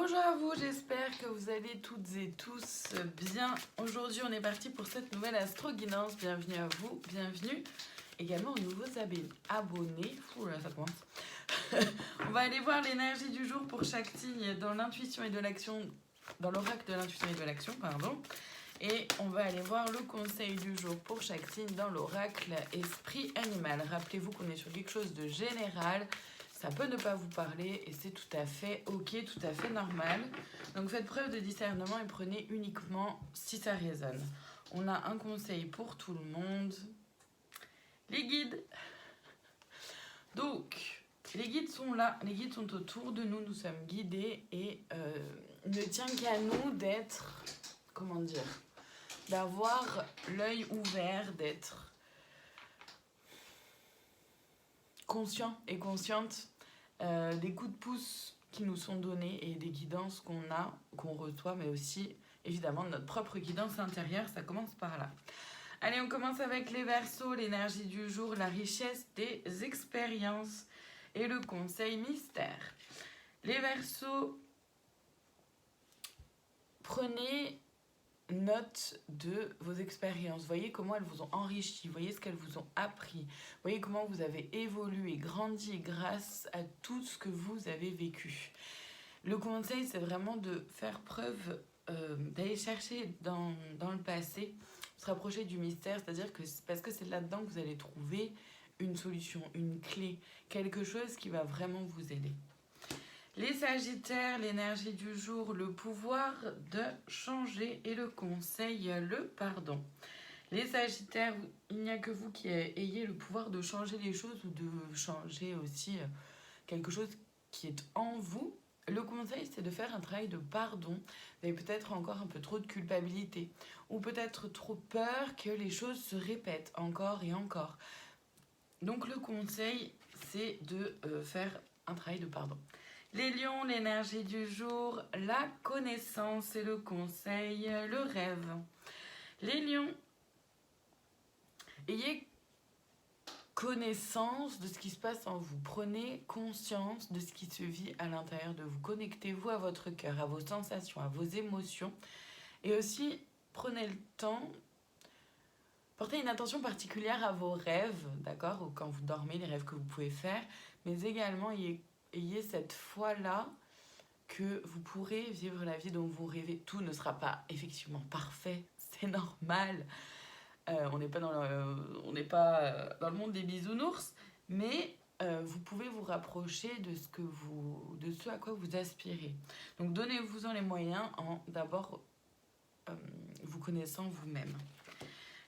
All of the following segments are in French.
Bonjour à vous, j'espère que vous allez toutes et tous bien. Aujourd'hui, on est parti pour cette nouvelle astro-guidance. Bienvenue à vous, bienvenue également aux nouveaux abonnés. Ouh là, ça commence. On va aller voir l'énergie du jour pour chaque signe dans l'intuition et de l'action, dans l'oracle de l'intuition et de l'action, pardon. Et on va aller voir le conseil du jour pour chaque signe dans l'oracle esprit animal. Rappelez-vous qu'on est sur quelque chose de général. Ça peut ne pas vous parler et c'est tout à fait ok, tout à fait normal. Donc faites preuve de discernement et prenez uniquement si ça résonne. On a un conseil pour tout le monde. Les guides. Donc, les guides sont là, les guides sont autour de nous, nous sommes guidés et il ne tient qu'à nous d'être, comment dire, d'avoir l'œil ouvert, d'être conscient et consciente des coups de pouce qui nous sont donnés et des guidances qu'on reçoit, mais aussi évidemment notre propre guidance intérieure, ça commence par là. Allez, on commence avec les Verseaux, l'énergie du jour, la richesse des expériences et le conseil mystère. Les Verseaux, prenez note de vos expériences. Voyez comment elles vous ont enrichi, voyez ce qu'elles vous ont appris, voyez comment vous avez évolué, grandi grâce à tout ce que vous avez vécu. Le conseil, c'est vraiment de faire preuve, d'aller chercher dans le passé, se rapprocher du mystère, c'est-à-dire que parce que c'est là-dedans que vous allez trouver une solution, une clé, quelque chose qui va vraiment vous aider. Les Sagittaires, l'énergie du jour, le pouvoir de changer et le conseil, le pardon. Les Sagittaires, il n'y a que vous qui ayez le pouvoir de changer les choses ou de changer aussi quelque chose qui est en vous. Le conseil, c'est de faire un travail de pardon. Vous avez peut-être encore un peu trop de culpabilité ou peut-être trop peur que les choses se répètent encore et encore. Donc le conseil, c'est de faire un travail de pardon. Les lions, l'énergie du jour, la connaissance et le conseil, le rêve. Les lions, ayez connaissance de ce qui se passe en vous. Prenez conscience de ce qui se vit à l'intérieur de vous. Connectez-vous à votre cœur, à vos sensations, à vos émotions. Et aussi, prenez le temps, portez une attention particulière à vos rêves, d'accord? Ou quand vous dormez, les rêves que vous pouvez faire. Mais également, ayez cette foi-là que vous pourrez vivre la vie dont vous rêvez. Tout ne sera pas effectivement parfait, c'est normal. On n'est pas dans le monde des bisounours, mais vous pouvez vous rapprocher de ce à quoi vous aspirez. Donc donnez-vous-en les moyens en d'abord vous connaissant vous-même.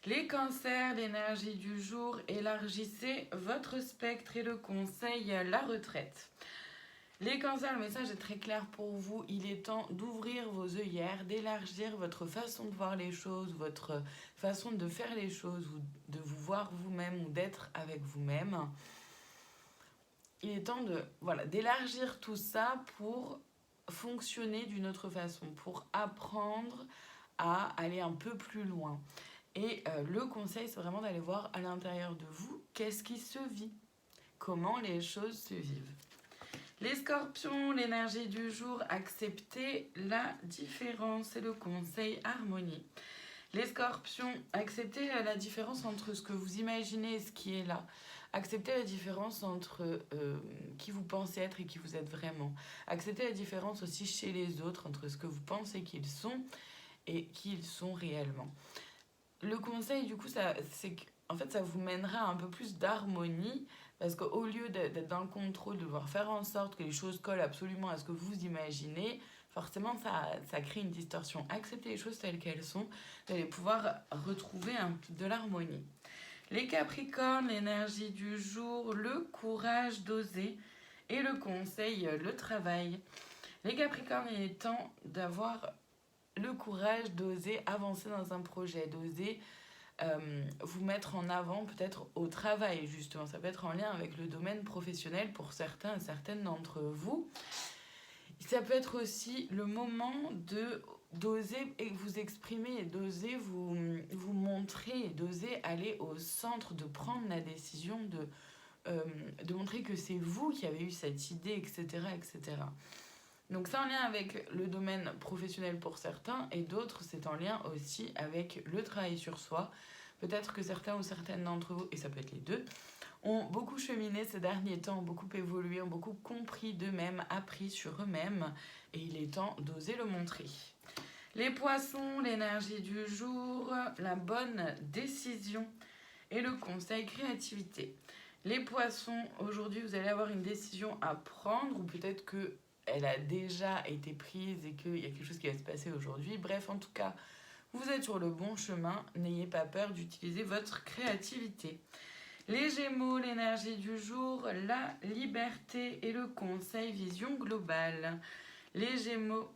Les cancers, l'énergie du jour, élargissez votre spectre et le conseil, la retraite. Les cancers, le message est très clair pour vous. Il est temps d'ouvrir vos œillères, d'élargir votre façon de voir les choses, votre façon de faire les choses, ou de vous voir vous-même ou d'être avec vous-même. Il est temps d'élargir tout ça pour fonctionner d'une autre façon, pour apprendre à aller un peu plus loin. Et le conseil, c'est vraiment d'aller voir à l'intérieur de vous qu'est-ce qui se vit, comment les choses se vivent. Les scorpions, l'énergie du jour, acceptez la différence et le conseil harmonie. Les scorpions, acceptez la différence entre ce que vous imaginez et ce qui est là. Acceptez la différence entre qui vous pensez être et qui vous êtes vraiment. Acceptez la différence aussi chez les autres entre ce que vous pensez qu'ils sont et qui ils sont réellement. Le conseil, du coup, c'est qu'en fait, ça vous mènera à un peu plus d'harmonie. Parce qu'au lieu d'être dans le contrôle, de devoir faire en sorte que les choses collent absolument à ce que vous imaginez, forcément ça crée une distorsion. Acceptez les choses telles qu'elles sont, vous allez pouvoir retrouver de l'harmonie. Les Capricornes, l'énergie du jour, le courage d'oser et le conseil, le travail. Les Capricornes, il est temps d'avoir le courage d'oser avancer dans un projet, d'oser vous mettre en avant peut-être au travail justement. Ça peut être en lien avec le domaine professionnel pour certains et certaines d'entre vous. Ça peut être aussi le moment d'oser vous exprimer, d'oser vous montrer, d'oser aller au centre, de prendre la décision, de montrer que c'est vous qui avez eu cette idée, etc., etc. Donc c'est en lien avec le domaine professionnel pour certains et d'autres c'est en lien aussi avec le travail sur soi. Peut-être que certains ou certaines d'entre vous, et ça peut être les deux, ont beaucoup cheminé ces derniers temps, ont beaucoup évolué, ont beaucoup compris d'eux-mêmes, appris sur eux-mêmes et il est temps d'oser le montrer. Les poissons, l'énergie du jour, la bonne décision et le conseil créativité. Les poissons, aujourd'hui vous allez avoir une décision à prendre ou peut-être que elle a déjà été prise et qu'il y a quelque chose qui va se passer aujourd'hui. Bref, en tout cas, vous êtes sur le bon chemin. N'ayez pas peur d'utiliser votre créativité. Les Gémeaux, l'énergie du jour, la liberté et le conseil vision globale. Les Gémeaux,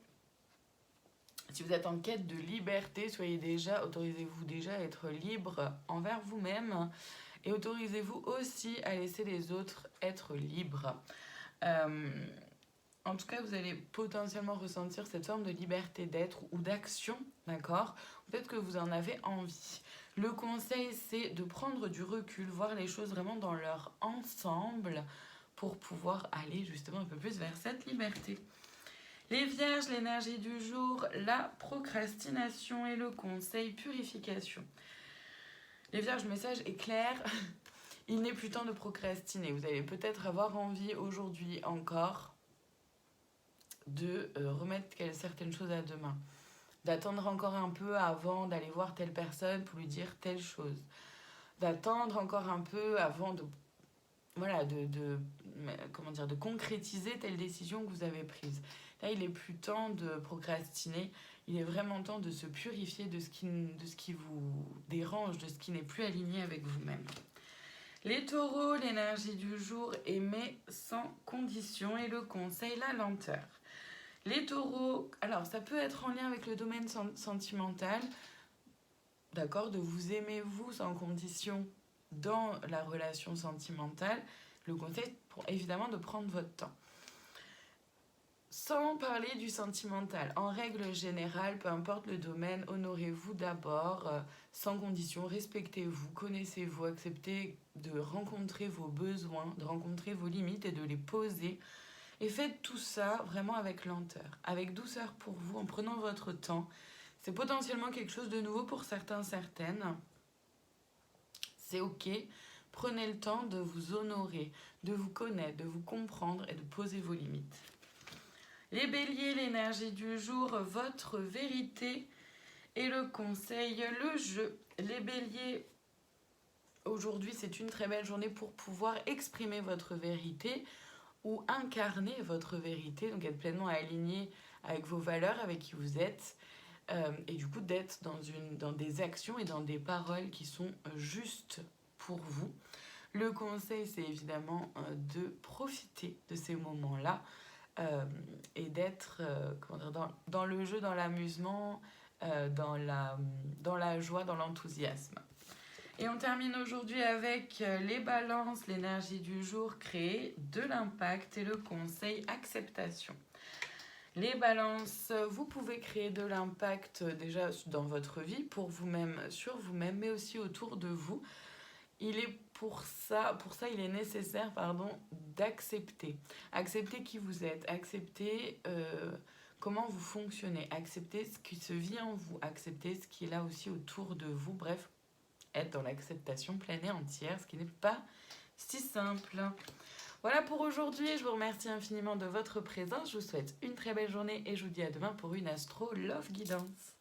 si vous êtes en quête de liberté, autorisez-vous déjà à être libre envers vous-même et autorisez-vous aussi à laisser les autres être libres. En tout cas, vous allez potentiellement ressentir cette forme de liberté d'être ou d'action, d'accord? Peut-être que vous en avez envie. Le conseil, c'est de prendre du recul, voir les choses vraiment dans leur ensemble pour pouvoir aller justement un peu plus vers cette liberté. Les Vierges, l'énergie du jour, la procrastination et le conseil purification. Les Vierges, le message est clair. Il n'est plus temps de procrastiner. Vous allez peut-être avoir envie aujourd'hui encore de remettre certaines choses à demain, d'attendre encore un peu avant d'aller voir telle personne pour lui dire telle chose, d'attendre encore un peu avant de concrétiser telle décision que vous avez prise. Là, il est plus temps de procrastiner, il est vraiment temps de se purifier de ce qui vous dérange, de ce qui n'est plus aligné avec vous-même. Les Taureaux, l'énergie du jour, aimer sans condition et le conseil, la lenteur. Les Taureaux, alors ça peut être en lien avec le domaine sentimental, d'accord, de vous aimer vous sans condition dans la relation sentimentale. Le conseil, évidemment, de prendre votre temps. Sans parler du sentimental, en règle générale, peu importe le domaine, honorez-vous d'abord, sans condition, respectez-vous, connaissez-vous, acceptez de rencontrer vos besoins, de rencontrer vos limites et de les poser. Et faites tout ça vraiment avec lenteur, avec douceur pour vous, en prenant votre temps. C'est potentiellement quelque chose de nouveau pour certains, certaines. C'est ok. Prenez le temps de vous honorer, de vous connaître, de vous comprendre et de poser vos limites. Les Béliers, l'énergie du jour, votre vérité et le conseil, le jeu. Les Béliers, aujourd'hui, c'est une très belle journée pour pouvoir exprimer votre vérité ou incarner votre vérité, donc être pleinement aligné avec vos valeurs, avec qui vous êtes, et du coup d'être dans des actions et dans des paroles qui sont justes pour vous. Le conseil, c'est évidemment de profiter de ces moments-là et d'être dans le jeu, dans l'amusement, dans la joie, dans l'enthousiasme. Et on termine aujourd'hui avec les balances, l'énergie du jour, créer de l'impact et le conseil acceptation. Les balances, vous pouvez créer de l'impact déjà dans votre vie, pour vous-même, sur vous-même, mais aussi autour de vous. Pour ça, il est nécessaire d'accepter. Accepter qui vous êtes, accepter comment vous fonctionnez, accepter ce qui se vit en vous, accepter ce qui est là aussi autour de vous, bref, être dans l'acceptation pleine et entière, ce qui n'est pas si simple. Voilà pour aujourd'hui, je vous remercie infiniment de votre présence, je vous souhaite une très belle journée et je vous dis à demain pour une Astro Love Guidance.